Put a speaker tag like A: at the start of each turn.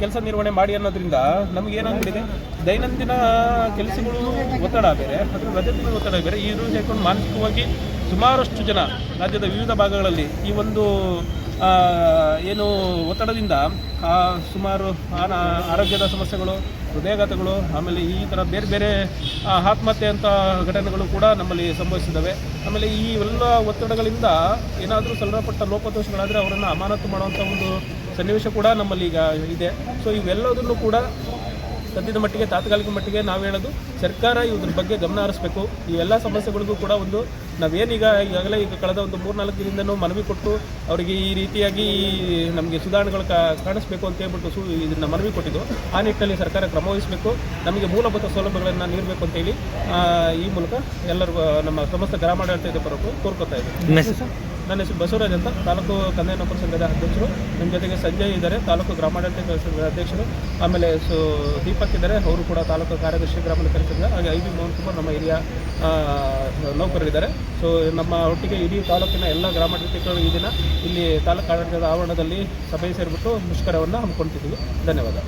A: ಕೆಲಸ ನಿರ್ವಹಣೆ ಮಾಡಿ ಅನ್ನೋದ್ರಿಂದ ನಮಗೇನಾಗ್ಬಿಟ್ಟಿದೆ, ದೈನಂದಿನ ಕೆಲಸಗಳು ಒತ್ತಡ ಬೇರೆ, ಅದರ ರಜೆ ಒತ್ತಡ ಬೇರೆ, ಈ ಸೇರಿಕೊಂಡು ಮಾನಸಿಕವಾಗಿ ಸುಮಾರಷ್ಟು ಜನ ರಾಜ್ಯದ ವಿವಿಧ ಭಾಗಗಳಲ್ಲಿ ಈ ಒಂದು ಏನು ಒತ್ತಡದಿಂದ ಸುಮಾರು ಆರೋಗ್ಯದ ಸಮಸ್ಯೆಗಳು, ಹೃದಯಾಘಾತಗಳು, ಆಮೇಲೆ ಈ ಥರ ಬೇರೆ ಬೇರೆ ಆತ್ಮಹತ್ಯೆ ಅಂತ ಘಟನೆಗಳು ಕೂಡ ನಮ್ಮಲ್ಲಿ ಸಂಭವಿಸಿದ್ದಾವೆ. ಆಮೇಲೆ ಈ ಎಲ್ಲ ಒತ್ತಡಗಳಿಂದ ಏನಾದರೂ ಸಣ್ಣಪಟ್ಟ ಲೋಪದೋಷಗಳಾದರೆ ಅವರನ್ನು ಅಮಾನತು ಮಾಡುವಂಥ ಒಂದು ಸನ್ನಿವೇಶ ಕೂಡ ನಮ್ಮಲ್ಲಿ ಈಗ ಇದೆ. ಸೊ ಇವೆಲ್ಲದನ್ನು ಕೂಡ ಸದ್ಯದ ಮಟ್ಟಿಗೆ, ತಾತ್ಕಾಲಿಕ ಮಟ್ಟಿಗೆ ನಾವು ಹೇಳೋದು, ಸರ್ಕಾರ ಇದ್ರ ಬಗ್ಗೆ ಗಮನ ಹರಿಸಬೇಕು. ಈ ಎಲ್ಲ ಸಮಸ್ಯೆಗಳಿಗೂ ಕೂಡ ಒಂದು ಈಗಾಗಲೇ ಕಳೆದ ಒಂದು 3-4 ದಿನದಿಂದನೂ ಮನವಿ ಕೊಟ್ಟು ಅವರಿಗೆ ಈ ರೀತಿಯಾಗಿ ನಮಗೆ ಸುಧಾರಣೆಗಳು ಕಾಣಿಸ್ಬೇಕು ಅಂತ ಹೇಳ್ಬಿಟ್ಟು ಇದನ್ನು ಮನವಿ ಕೊಟ್ಟಿದ್ದು. ಆ ನಿಟ್ಟಿನಲ್ಲಿ ಸರ್ಕಾರ ಕ್ರಮ ವಹಿಸಬೇಕು, ನಮಗೆ ಮೂಲಭೂತ ಸೌಲಭ್ಯಗಳನ್ನು ನೀಡಬೇಕು ಅಂತೇಳಿ ಈ ಮೂಲಕ ಎಲ್ಲರಿಗೂ ನಮ್ಮ ಸಮಸ್ತ ಗ್ರಾಮಾಡಳಿತದ ಪರಕ್ಕೂ ಕೋರ್ಕೊತಾ ಇದ್ದೀವಿ. ನನ್ನ ಹೆಸರು ಬಸವರಾಜ್ ಅಂತ, ತಾಲೂಕು ಕಂದಾಯ ನೌಕರ ಸಂಘದ ಅಧ್ಯಕ್ಷರು. ನಮ್ಮ ಜೊತೆಗೆ ಸಂಜಯ್ ಇದ್ದಾರೆ, ತಾಲೂಕು ಗ್ರಾಮಾಡಳಿತ ಸಂಘದ ಅಧ್ಯಕ್ಷರು. ಆಮೇಲೆ ದೀಪಕ್ ಇದ್ದಾರೆ, ಅವರು ಕೂಡ ತಾಲೂಕು ಕಾರ್ಯದರ್ಶಿ ಗ್ರಾಮಾಡಳಿತ ಸಂಘ. ಹಾಗೆ ಐ ಬಿ ಮೋಹನ್ ಕುಮಾರ್ ನಮ್ಮ ಹಿರಿಯ ನೌಕರರಿದ್ದಾರೆ. ಸೊ ನಮ್ಮ ಒಟ್ಟಿಗೆ ಇಡೀ ತಾಲೂಕಿನ ಎಲ್ಲ ಗ್ರಾಮಾಡಳಿತಗಳು ಈ ದಿನ ಇಲ್ಲಿ ತಾಲೂಕು ಆಡಳಿತದ ಆವರಣದಲ್ಲಿ ಸಭೆ ಸೇರಿಬಿಟ್ಟು ಮುಷ್ಕರವನ್ನು ಹಮ್ಮಿಕೊಳ್ತಿದ್ದೀವಿ. ಧನ್ಯವಾದ.